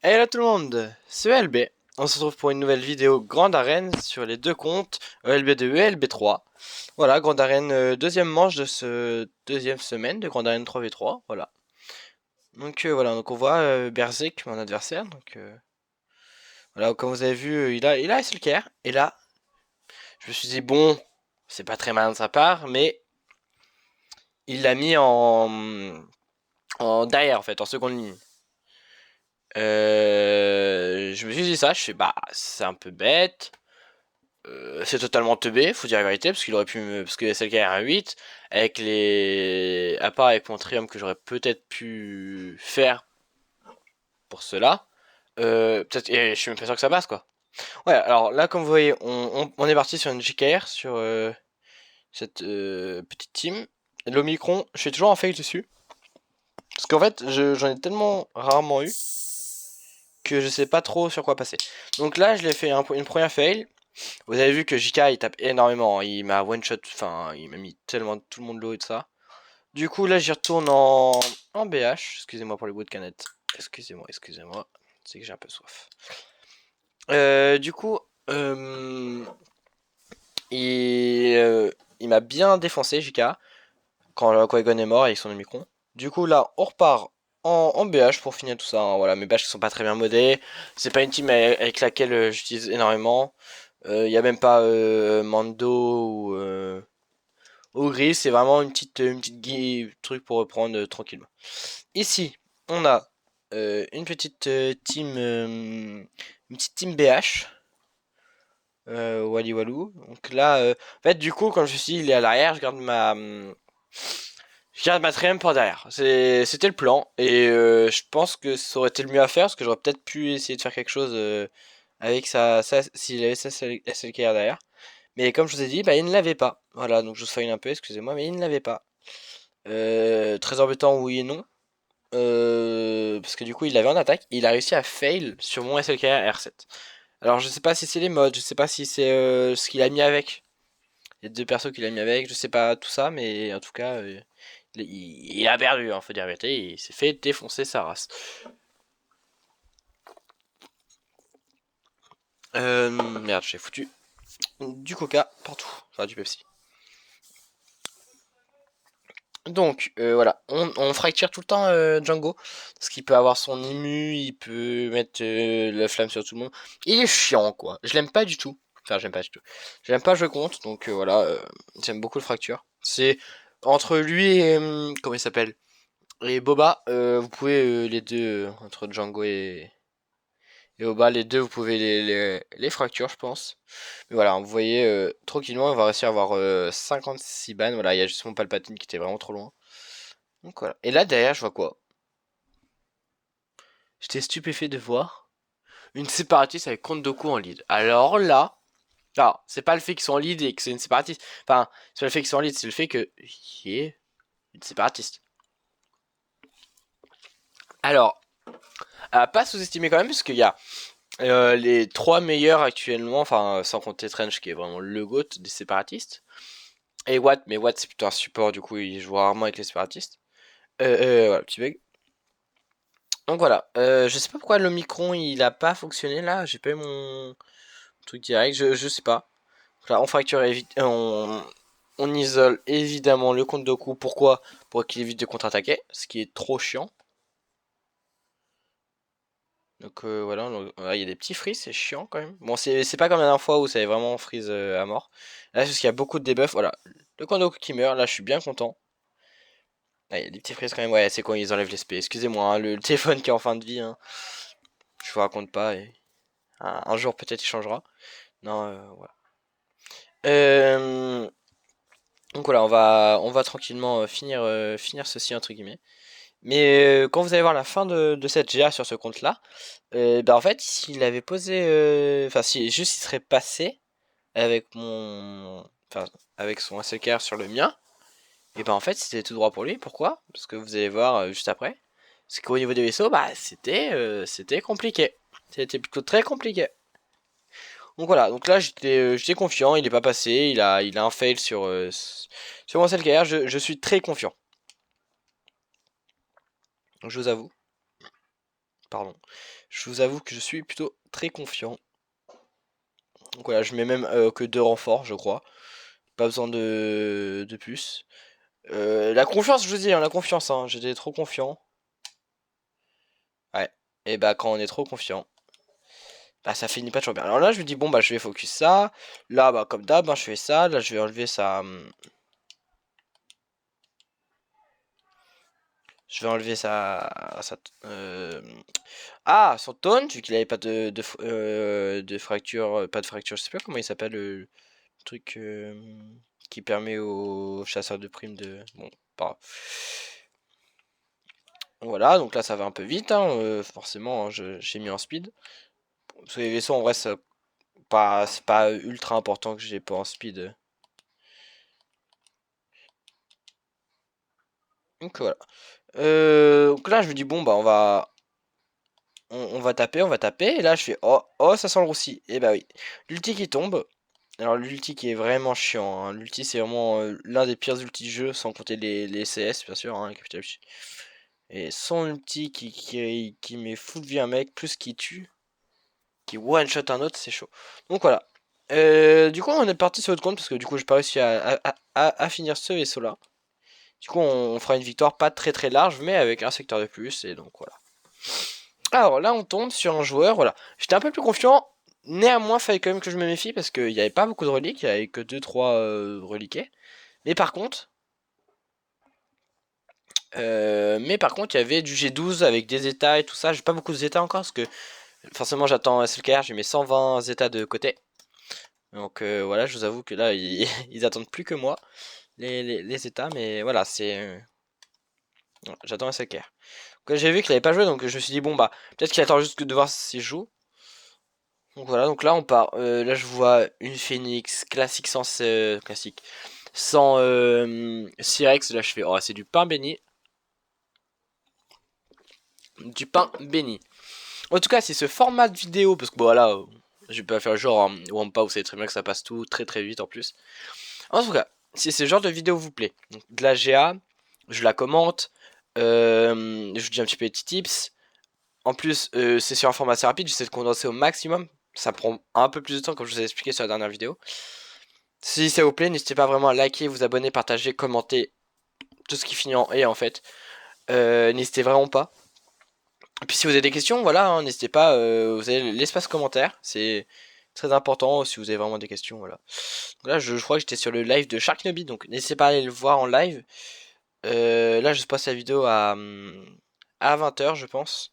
Hello tout le monde, c'est ELB. On se retrouve pour une nouvelle vidéo Grande Arène sur les deux comptes ELB2 et ELB3. Voilà, Grande Arène, deuxième manche de ce deuxième semaine de Grande Arène 3v3. Voilà. Donc voilà, donc on voit Berserk, mon adversaire. Donc voilà, comme vous avez vu, il a SLKR. Et là, je me suis dit, bon, c'est pas très malin de sa part, mais il l'a mis en derrière en fait, en seconde ligne. Je me suis dit ça, je fais bah c'est un peu bête. C'est totalement teubé, faut dire la vérité, parce qu'il aurait pu parce que SLK a un 8, avec les. À part avec mon triumph que j'aurais peut-être pu faire pour cela. Peut-être. Et je suis même pas sûr que ça passe quoi. Ouais, alors là, comme vous voyez, on est parti sur une JKR, sur cette petite team. L'Omicron, je suis toujours en fake dessus. Parce qu'en fait, j'en ai tellement rarement eu que je sais pas trop sur quoi passer. Donc là, je l'ai fait une première fail. Vous avez vu que JK il tape énormément, il m'a one shot, enfin il m'a mis tellement tout le monde low et tout ça. Du coup là j'y retourne en BH, excusez-moi pour les bruits de canette. Excusez-moi, c'est que j'ai un peu soif. Du coup, il, euh, il m'a bien défoncé JK quand le Qui-Gon est mort avec son Omicron. Du coup là on repart en BH pour finir tout ça, hein. Voilà, mes BH qui sont pas très bien modés. C'est pas une team avec laquelle j'utilise énormément. Il y a même pas Mando ou Gris, c'est vraiment une petite truc pour reprendre tranquillement. Ici, on a une petite team BH, Wally Walou. Donc là, en fait, du coup, quand je suis il est à l'arrière, je garde ma triumph pour derrière. C'était le plan et je pense que ça aurait été le mieux à faire parce que j'aurais peut-être pu essayer de faire quelque chose avec ça s'il avait sa SLKR derrière. Mais comme je vous ai dit, bah, il ne l'avait pas. Voilà, donc je vous spoil un peu, excusez-moi, mais il ne l'avait pas. Très embêtant, oui et non. Parce que du coup, il l'avait en attaque. Et il a réussi à fail sur mon SLKR R7. Alors, je sais pas si c'est les mods, je sais pas si c'est ce qu'il a mis avec. Les deux persos qu'il a mis avec, je sais pas tout ça, mais en tout cas, il a perdu, hein, faut dire la vérité. Il s'est fait défoncer sa race. Merde, j'ai foutu du coca partout. Enfin, du Pepsi. Donc voilà, on fracture tout le temps Django, parce qu'il peut avoir son immu, il peut mettre la flamme sur tout le monde. Il est chiant quoi, je l'aime pas du tout. Enfin j'aime pas du tout. J'aime pas jouer contre, donc voilà, j'aime beaucoup le fracture. C'est entre lui et comment il s'appelle et Boba, vous pouvez les deux entre Django et Boba, les deux vous pouvez les fractures je pense. Mais voilà, vous voyez tranquillement on va réussir à avoir 56 bans. Voilà, il y a juste mon Palpatine qui était vraiment trop loin. Donc voilà. Et là derrière, je vois quoi? J'étais stupéfait de voir une séparatiste avec Count Dooku en lead. Alors là, alors, c'est pas le fait qu'ils sont en lead et que c'est une séparatiste. Enfin, c'est pas le fait qu'ils sont en lead, c'est le fait que y ait une séparatiste. Alors, à pas sous-estimer quand même, parce qu'il y a les trois meilleurs actuellement, enfin, sans compter Trench qui est vraiment le GOAT des séparatistes. Et Watt, mais Watt c'est plutôt un support, du coup il joue rarement avec les séparatistes. Voilà, petit bug. Donc voilà, je sais pas pourquoi l'Omicron il a pas fonctionné là, j'ai pas eu mon truc direct, je sais pas. Là, on fracture, on isole évidemment le compte Doku, pourquoi? Pour qu'il évite de contre-attaquer, ce qui est trop chiant. Donc voilà, il y a des petits freeze, c'est chiant quand même. Bon, c'est pas comme la dernière fois où ça avait vraiment freeze à mort. Là, c'est parce qu'il y a beaucoup de debuffs, voilà. Le compte Doku qui meurt, là je suis bien content. Ah, il y a des petits freeze quand même, ouais, c'est quand ils enlèvent l'SP. Excusez-moi, hein, le téléphone qui est en fin de vie, hein. Je vous raconte pas, et un jour peut-être il changera. Non, voilà. Euh, donc voilà, on va tranquillement finir ceci entre guillemets. Mais quand vous allez voir la fin de cette GA sur ce compte-là, bah en fait, s'il avait posé, enfin si juste il serait passé avec enfin avec son SLKR sur le mien, et bah en fait c'était tout droit pour lui. Pourquoi? Parce que vous allez voir juste après, c'est qu'au niveau des vaisseaux, bah c'était compliqué. C'était plutôt très compliqué. Donc voilà, donc là j'étais confiant, il est pas passé, il a un fail sur mon SLKR, je suis très confiant. Donc je vous avoue. Pardon. Je vous avoue que je suis plutôt très confiant. Donc voilà, je mets même que 2 renforts, je crois. Pas besoin de plus. La confiance, je vous dis, hein, la confiance, hein, j'étais trop confiant. Ouais. Et bah quand on est trop confiant, bah ça finit pas toujours bien. Alors là, je me dis, bon bah je vais focus ça. Là, bah comme d'hab, hein, je fais ça. Là, je vais enlever ça. Je vais enlever sa ah, son taunt, vu qu'il avait pas de fracture, pas de fracture, je sais pas comment il s'appelle le truc qui permet aux chasseurs de primes de... Bon, pas grave. Voilà, donc là ça va un peu vite, hein, forcément, hein, j'ai mis en speed. Parce que les vaisseaux, en vrai, c'est pas ultra important que j'ai pas en speed. Donc voilà. Donc là, je me dis, bon, bah on va taper, on va taper. Et là, je fais, oh, oh, ça sent le roussi. Et bah oui. L'ulti qui tombe. Alors l'ulti qui est vraiment chiant, hein. L'ulti c'est vraiment l'un des pires ultis du jeu, sans compter les CS bien sûr, hein, Capital Ulti. Et son ulti qui met full vie un mec, plus qui tue, qui one shot un autre, c'est chaud. Donc voilà. Du coup on est parti sur notre compte parce que du coup j'ai pas réussi à finir ce vaisseau là. Du coup on fera une victoire pas très très large mais avec un secteur de plus et donc voilà. Alors là on tombe sur un joueur, voilà. J'étais un peu plus confiant. Néanmoins, il fallait quand même que je me méfie parce qu'il n'y avait pas beaucoup de reliques, il n'y avait que 2-3 reliqués. Mais par contre, il y avait du G12 avec des états et tout ça. J'ai pas beaucoup d'états encore parce que forcément j'attends SLKR, j'ai mes 120 états de côté. Donc voilà, je vous avoue que là ils, ils attendent plus que moi les états, mais voilà, c'est j'attends SLKR. Donc j'ai vu qu'il avait pas joué, donc je me suis dit bon bah peut-être qu'il attend juste de voir s'il joue. Donc voilà, donc là on part. Là je vois une Phoenix classique classique sans Cyrex. Là je fais oh c'est du pain béni, du pain béni. En tout cas, si ce format de vidéo, parce que bon, voilà, je vais pas faire genre Wampa, vous savez très bien que ça passe tout très très vite en plus. En tout cas, si ce genre de vidéo vous plaît, donc de la GA, je la commente, je vous dis un petit peu des petits tips. En plus, c'est sur un format assez rapide, j'essaie de condenser au maximum. Ça prend un peu plus de temps, comme je vous ai expliqué sur la dernière vidéo. Si ça vous plaît, n'hésitez pas vraiment à liker, vous abonner, partager, commenter, tout ce qui finit en et en fait. N'hésitez vraiment pas. Et puis si vous avez des questions, voilà, hein, n'hésitez pas, vous avez l'espace commentaire, c'est très important si vous avez vraiment des questions, voilà. Donc là, je crois que j'étais sur le live de Sharknobi, donc n'hésitez pas à aller le voir en live. Là, je passe la vidéo à 20h, je pense,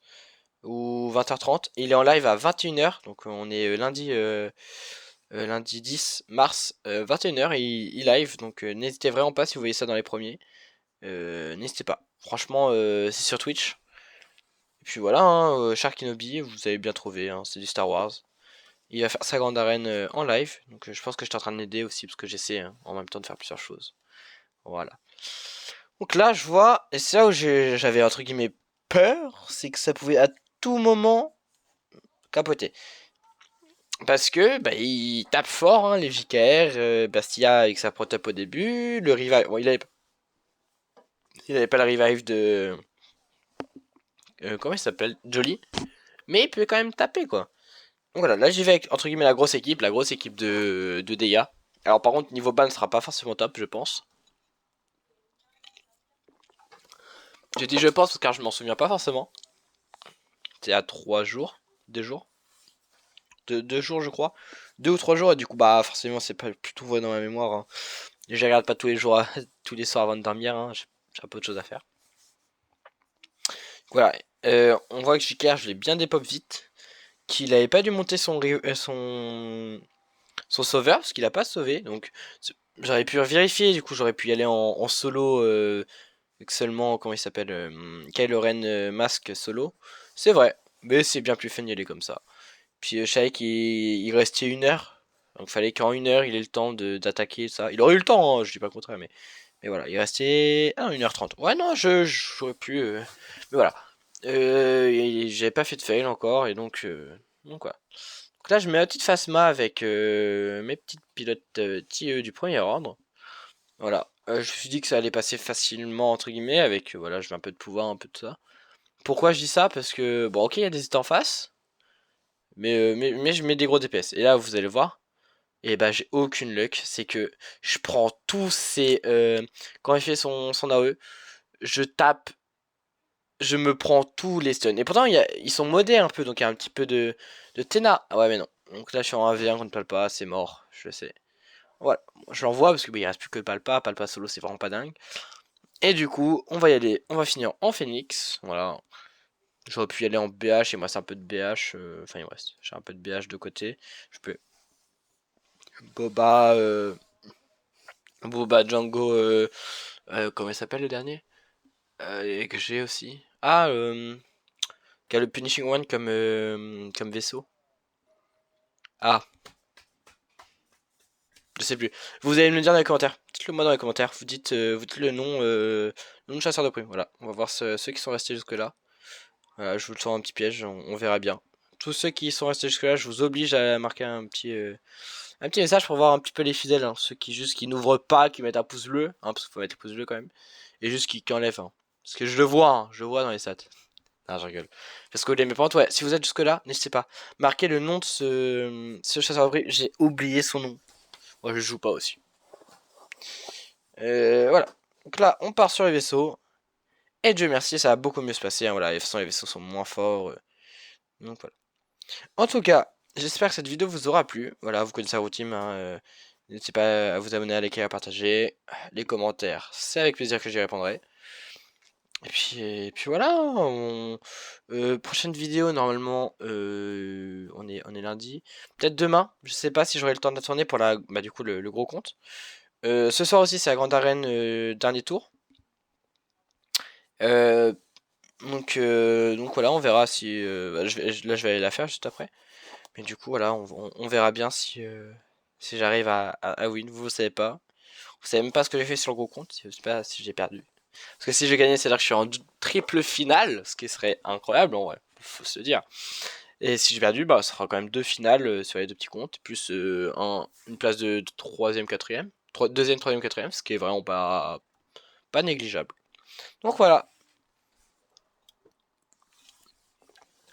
ou 20h30. Il est en live à 21h, donc on est lundi 10 mars, 21h, il live, donc n'hésitez vraiment pas si vous voyez ça dans les premiers. N'hésitez pas. Franchement, c'est sur Twitch. Et puis voilà, hein, Sharkinobi, vous avez bien trouvé, hein, c'est du Star Wars. Il va faire sa grande arène en live, donc je pense que j'étais en train de l'aider aussi, parce que j'essaie hein, en même temps de faire plusieurs choses. Voilà. Donc là, je vois, et c'est là où j'avais entre guillemets peur, c'est que ça pouvait à tout moment capoter. Parce que bah, il tape fort, hein, les JKR, Bastia avec sa protop au début, le revive, bon, il avait pas le revive de... comment il s'appelle? Jolly. Mais il peut quand même taper, quoi. Donc voilà, là j'y vais avec entre guillemets la grosse équipe de dégâts. Alors par contre niveau ban ne sera pas forcément top je pense. J'ai dit je pense car je m'en souviens pas forcément. C'était à 3 jours, 2 jours. 2 jours je crois. 2 ou 3 jours et du coup bah forcément c'est pas plus tout vrai dans ma mémoire. Hein. Je regarde pas tous les jours, tous les soirs avant de dormir, hein. J'ai un peu de choses à faire. Voilà, on voit que JKR je l'ai bien dépop vite. Qu'il avait pas dû monter son sauveur parce qu'il a pas sauvé donc j'aurais pu vérifier du coup j'aurais pu y aller en solo avec seulement comment il s'appelle Kylo Ren masque solo c'est vrai mais c'est bien plus fun d'y aller comme ça puis je savais qu'il restait 1 heure donc fallait qu'en 1 heure il ait le temps d'attaquer ça il aurait eu le temps hein, je dis pas le contraire mais voilà il restait 1h30 ouais non j'aurais pu mais voilà j'avais pas fait de fail encore et donc voilà. Donc là, je mets ma petite Phasma avec mes petites pilotes TIE du premier ordre. Voilà. Je me suis dit que ça allait passer facilement, entre guillemets, avec, voilà, je mets un peu de pouvoir, un peu de ça. Pourquoi je dis ça? Parce que, bon, ok, il y a des états en face, mais je mets des gros DPS. Et là, vous allez voir, et bah, j'ai aucune luck. C'est que je prends tous ces. Quand il fait son AOE, je tape, je me prends tous les stuns. Et pourtant, ils sont modés un peu, donc il y a un petit peu de Téna. Ah ouais, mais non. Donc là, je suis en 1v1 contre Palpa, c'est mort, je le sais. Voilà, je l'envoie parce que bah, il reste plus que Palpa. Palpa solo, c'est vraiment pas dingue. Et du coup, on va y aller, on va finir en Phoenix. Voilà. J'aurais pu y aller en BH et moi c'est un peu de BH. Enfin il me reste. J'ai un peu de BH de côté. Je peux. Boba. Boba Django. Comment il s'appelle le dernier? Et que j'ai aussi. Ah qui a le Punishing One comme vaisseau. Ah, je sais plus. Vous allez me le dire dans les commentaires. Dites-le moi dans les commentaires. Vous dites le nom de chasseur de primes. Voilà. On va voir ceux qui sont restés jusque là. Voilà, je vous le sens un petit piège, on verra bien. Tous ceux qui sont restés jusque là, je vous oblige à marquer un petit message pour voir un petit peu les fidèles, hein. Ceux qui n'ouvrent pas, qui mettent un pouce bleu, hein, parce qu'il faut mettre le pouce bleu quand même, et juste qui enlèvent, hein. Parce que je le vois, hein, je le vois dans les stats. Ah, je rigole. Parce que les mes potes, ouais, si vous êtes jusque là, n'hésitez pas. Marquez le nom de ce chasseur de primes, j'ai oublié son nom. Moi je joue pas aussi. Voilà. Donc là, on part sur les vaisseaux. Et Dieu merci, ça va beaucoup mieux se passer, hein, voilà. De toute façon, les vaisseaux sont moins forts. Donc voilà. En tout cas, j'espère que cette vidéo vous aura plu. Voilà, vous connaissez la routine, hein, n'hésitez pas à vous abonner, à liker, à partager. Les commentaires, c'est avec plaisir que j'y répondrai. Et puis voilà, prochaine vidéo, normalement, on est lundi. Peut-être demain, je sais pas si j'aurai le temps de la tourner pour bah, du coup, le gros compte. Ce soir aussi, c'est la grande arène, dernier tour. Euh, donc voilà, on verra si... bah, là, je vais aller la faire juste après. Mais du coup, voilà, on verra bien si j'arrive à win. Vous savez pas. Vous savez même pas ce que j'ai fait sur le gros compte. Je sais pas si j'ai perdu. Parce que si je gagnais, c'est-à-dire que je suis en triple finale. Ce qui serait incroyable, en vrai. Faut se le dire. Et si j'ai perdu, bah, ça sera quand même deux finales sur les deux petits comptes. Plus une place de troisième, quatrième. Deuxième, troisième, quatrième. Ce qui est vraiment pas négligeable. Donc voilà.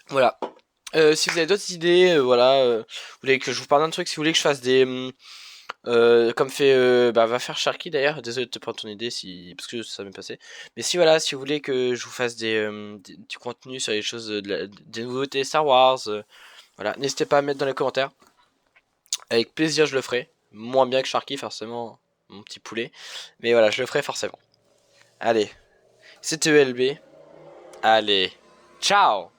Voilà. Si vous avez d'autres idées, voilà. Vous voulez que je vous parle d'un truc. Si vous voulez que je fasse comme fait bah, va faire Sharky d'ailleurs, désolé de te prendre ton idée parce que ça m'est passé. Mais si voilà, si vous voulez que je vous fasse du contenu sur les choses des nouveautés Star Wars, voilà, n'hésitez pas à mettre dans les commentaires. Avec plaisir je le ferai. Moins bien que Sharky forcément, mon petit poulet. Mais voilà, je le ferai forcément. Allez, c'était ELB. Allez, ciao.